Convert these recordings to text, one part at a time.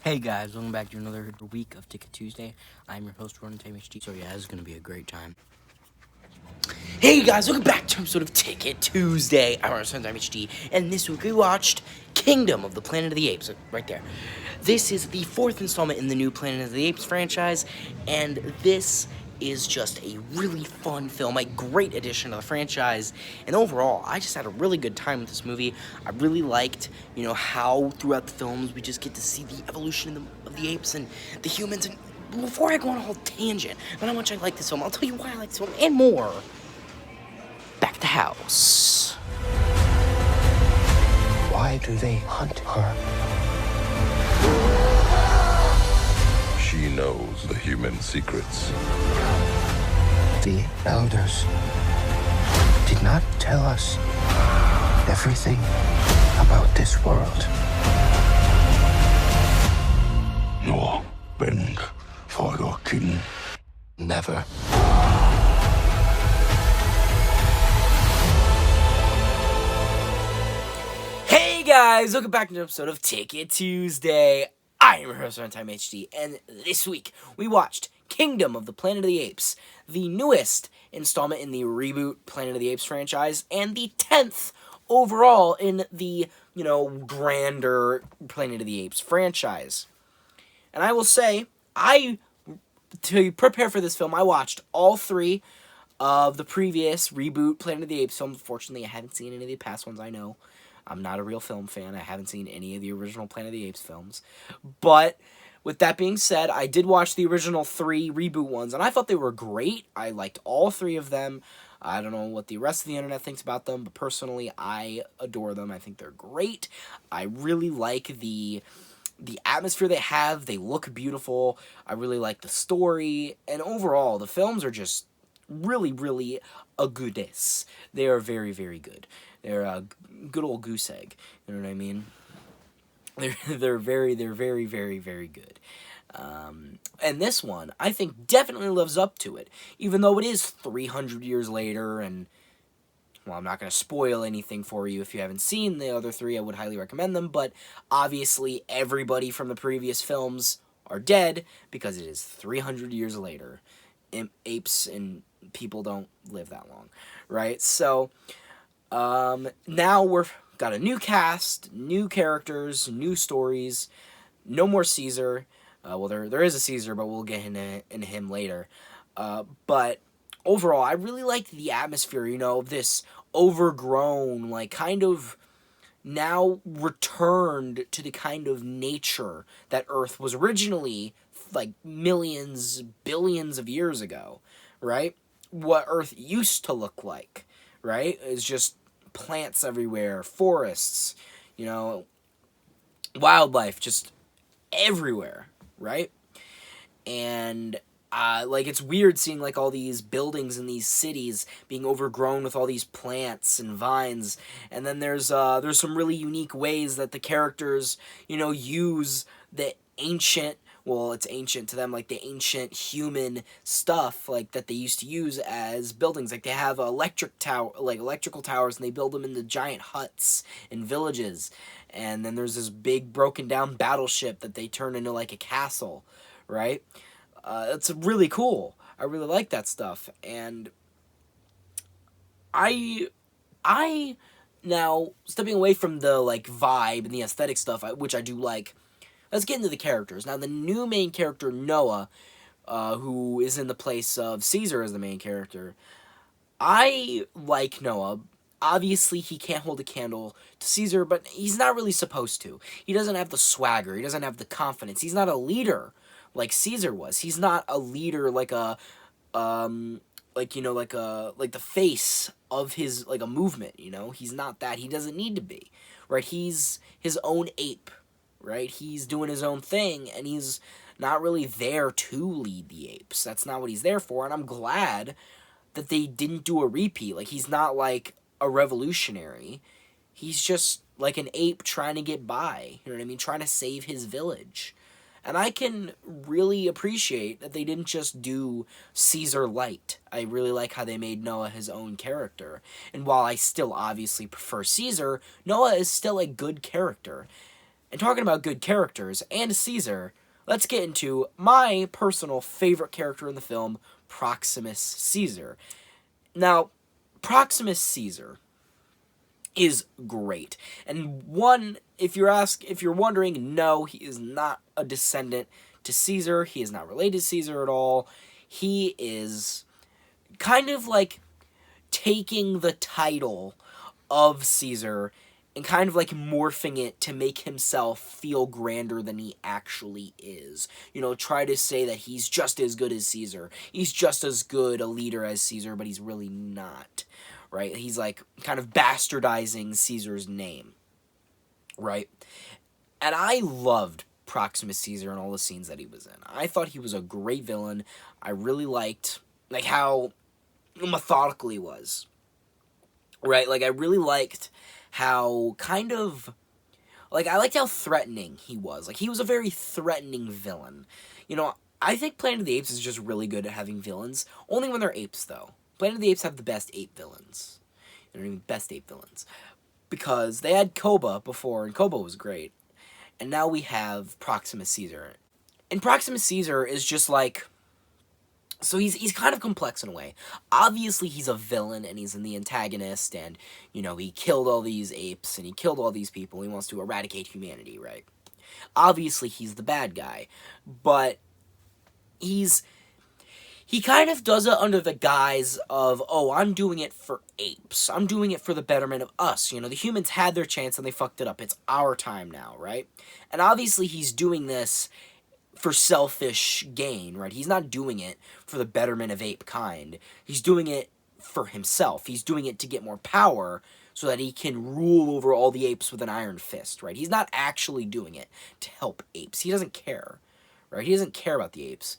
Hey guys, welcome back to another week of Ticket Tuesday. I'm your host, Ronan Time HD. So yeah, this is going to be a great time. Hey guys, welcome back to an episode of Ticket Tuesday. I'm Ronan Time HD, and this week we watched Kingdom of the Planet of the Apes, right there. This is the fourth installment in the new Planet of the Apes franchise, and this is just a really fun film, a great addition to the franchise, and overall, I just had a really good time with this movie. I really liked, how throughout the films we just get to see the evolution of the apes and the humans, and before I go on a whole tangent on how much I like this film, I'll tell you why I like this film, and more. Back to the house. Why do they hunt her? She knows the human secrets. The elders did not tell us everything about this world. Nor bend for your king. Never. Hey guys, welcome back to an episode of Ticket Tuesday. I am your host, Runtime HD, and this week we watched Kingdom of the Planet of the Apes, the newest installment in the reboot Planet of the Apes franchise, and the 10th overall in the, grander Planet of the Apes franchise. And I will say, to prepare for this film, I watched all three of the previous reboot Planet of the Apes films. Fortunately, I haven't seen any of the past ones, I know. I'm not a real film fan. I haven't seen any of the original Planet of the Apes films. But with that being said, I did watch the original three reboot ones, and I thought they were great. I liked all three of them. I don't know what the rest of the internet thinks about them, but personally, I adore them. I think they're great. I really like the atmosphere they have. They look beautiful. I really like the story. And overall, the films are just really, really a goodness. They are very, very good. They're a good old goose egg. You know what I mean? They're very, very, very good. And this one, I think, definitely lives up to it. Even though it is 300 years later, and, well, I'm not going to spoil anything for you if you haven't seen the other three. I would highly recommend them, but obviously everybody from the previous films are dead because it is 300 years later. Apes and people don't live that long, right? So, now we've got a new cast, new characters, new stories. No more Caesar. Well, there is a Caesar, but we'll get into him later. But overall, I really liked the atmosphere, of this overgrown, kind of now returned to the kind of nature that Earth was originally, millions, billions of years ago, right? What Earth used to look like, right? Is just plants everywhere, forests, wildlife just everywhere, right? And it's weird seeing all these buildings in these cities being overgrown with all these plants and vines, and then there's some really unique ways that the characters use the ancient. Well, it's ancient to them, the ancient human stuff, that they used to use as buildings. They have electrical towers, and they build them into giant huts and villages. And then there's this big broken down battleship that they turn into, a castle, right? It's really cool. I really like that stuff. And I now, stepping away from the, vibe and the aesthetic stuff, which I do like, let's get into the characters. Now, the new main character, Noah, who is in the place of Caesar as the main character, I like Noah. Obviously, he can't hold a candle to Caesar, but he's not really supposed to. He doesn't have the swagger. He doesn't have the confidence. He's not a leader like Caesar was. He's not a leader like the face of his, a movement, He's not that. He doesn't need to be, right? He's his own ape, right? He's doing his own thing, and he's not really there to lead the apes. That's not what he's there for, and I'm glad that they didn't do a repeat. He's not a revolutionary. He's just an ape trying to get by, you know what I mean? Trying to save his village. And I can really appreciate that they didn't just do Caesar light. I really like how they made Noah his own character. And while I still obviously prefer Caesar, Noah is still a good character. And talking about good characters and Caesar, let's get into my personal favorite character in the film, Proximus Caesar. Now, Proximus Caesar is great. And one, if you're wondering, no, he is not a descendant to Caesar. He is not related to Caesar at all. He is kind of like taking the title of Caesar and kind of like morphing it to make himself feel grander than he actually is. You know, try to say that he's just as good as Caesar. He's just as good a leader as Caesar, but he's really not, right? He's like kind of bastardizing Caesar's name, right? And I loved Proximus Caesar and all the scenes that he was in. I thought he was a great villain. I really liked like how methodical he was, right? Like I really liked how kind of, like, I liked how threatening he was. Like, he was a very threatening villain. You know, I think Planet of the Apes is just really good at having villains. Only when they're apes, though. Planet of the Apes have the best ape villains. You know what I mean? Best ape villains. Because they had Koba before, and Koba was great. And now we have Proximus Caesar. And Proximus Caesar is just like, so he's kind of complex in a way. Obviously, he's a villain, and he's the antagonist, and, you know, he killed all these apes, and he killed all these people. He wants to eradicate humanity, right? Obviously, he's the bad guy, but he kind of does it under the guise of, oh, I'm doing it for apes. I'm doing it for the betterment of us. You know, the humans had their chance, and they fucked it up. It's our time now, right? And obviously, he's doing this for selfish gain, right? He's not doing it for the betterment of ape kind. He's doing it for himself. He's doing it to get more power so that he can rule over all the apes with an iron fist, right? He's not actually doing it to help apes. He doesn't care, right? He doesn't care about the apes.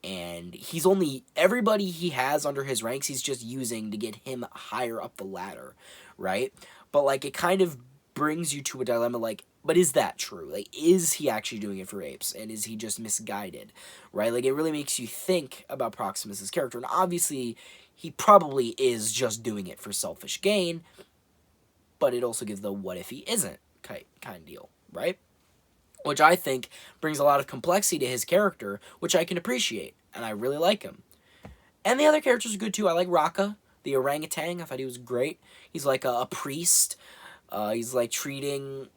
And he's only, everybody he has under his ranks, he's just using to get him higher up the ladder, right? But, like, it kind of brings you to a dilemma, like, but is that true? Like, is he actually doing it for apes? And is he just misguided? Right? Like, it really makes you think about Proximus's character. And obviously, he probably is just doing it for selfish gain. But it also gives the what if he isn't kind of deal. Right? Which I think brings a lot of complexity to his character, which I can appreciate. And I really like him. And the other characters are good too. I like Raka, the orangutan. I thought he was great. He's like a priest. He's like treating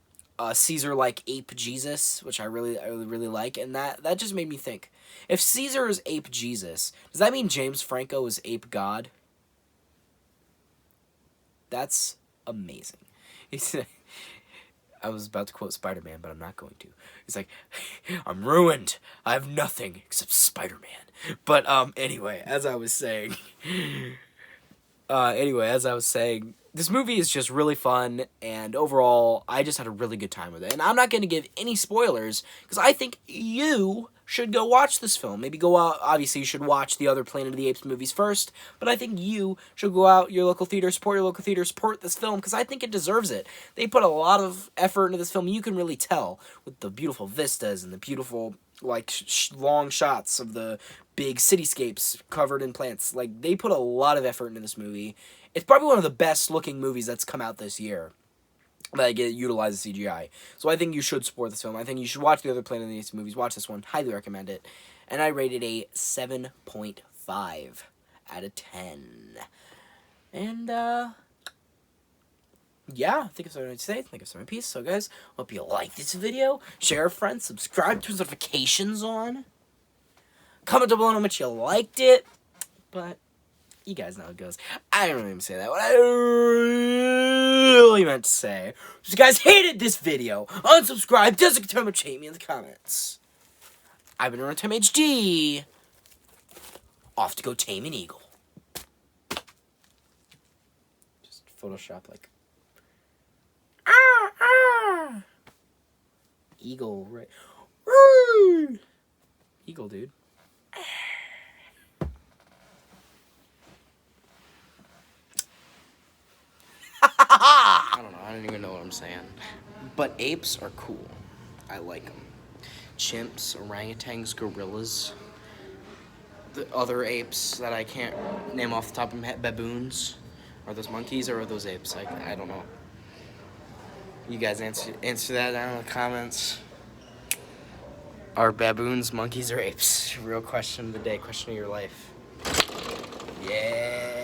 Caesar like ape Jesus, which I really like, and that just made me think, if Caesar is ape Jesus, does that mean James Franco is ape God? That's amazing. I was about to quote Spider-Man, but I'm not going to. He's like, I'm ruined. I have nothing except Spider-Man. But anyway, as I was saying, this movie is just really fun, and overall, I just had a really good time with it. And I'm not going to give any spoilers, because I think you should go watch this film. Maybe go out, obviously you should watch the other Planet of the Apes movies first, but I think you should go out your local theater, support this film, because I think it deserves it. They put a lot of effort into this film. You can really tell with the beautiful vistas and the beautiful, like, long shots of the big cityscapes covered in plants. Like, they put a lot of effort into this movie. It's probably one of the best looking movies that's come out this year that utilizes CGI. So I think you should support this film. I think you should watch the other Planet of the Apes movies. Watch this one. Highly recommend it. And I rated a 7.5 out of 10. And, yeah, I think it's all I need to say. I think it's my piece. So, guys, hope you like this video. Share with friends. Subscribe, turn notifications on. Comment down below how much you liked it. But you guys know how it goes. I don't even say that. What I really meant to say was, you guys hated this video, unsubscribe, doesn't tell me to hate me in the comments. I've been Runtime HD. Off to go tame an eagle. Just Photoshop like eagle, right? Eagle, dude. I don't know. I don't even know what I'm saying. But apes are cool. I like them. Chimps, orangutans, gorillas. The other apes that I can't name off the top of my head. Baboons. Are those monkeys or are those apes? I don't know. You guys answer that down in the comments. Are baboons monkeys or apes? Real question of the day. Question of your life. Yeah.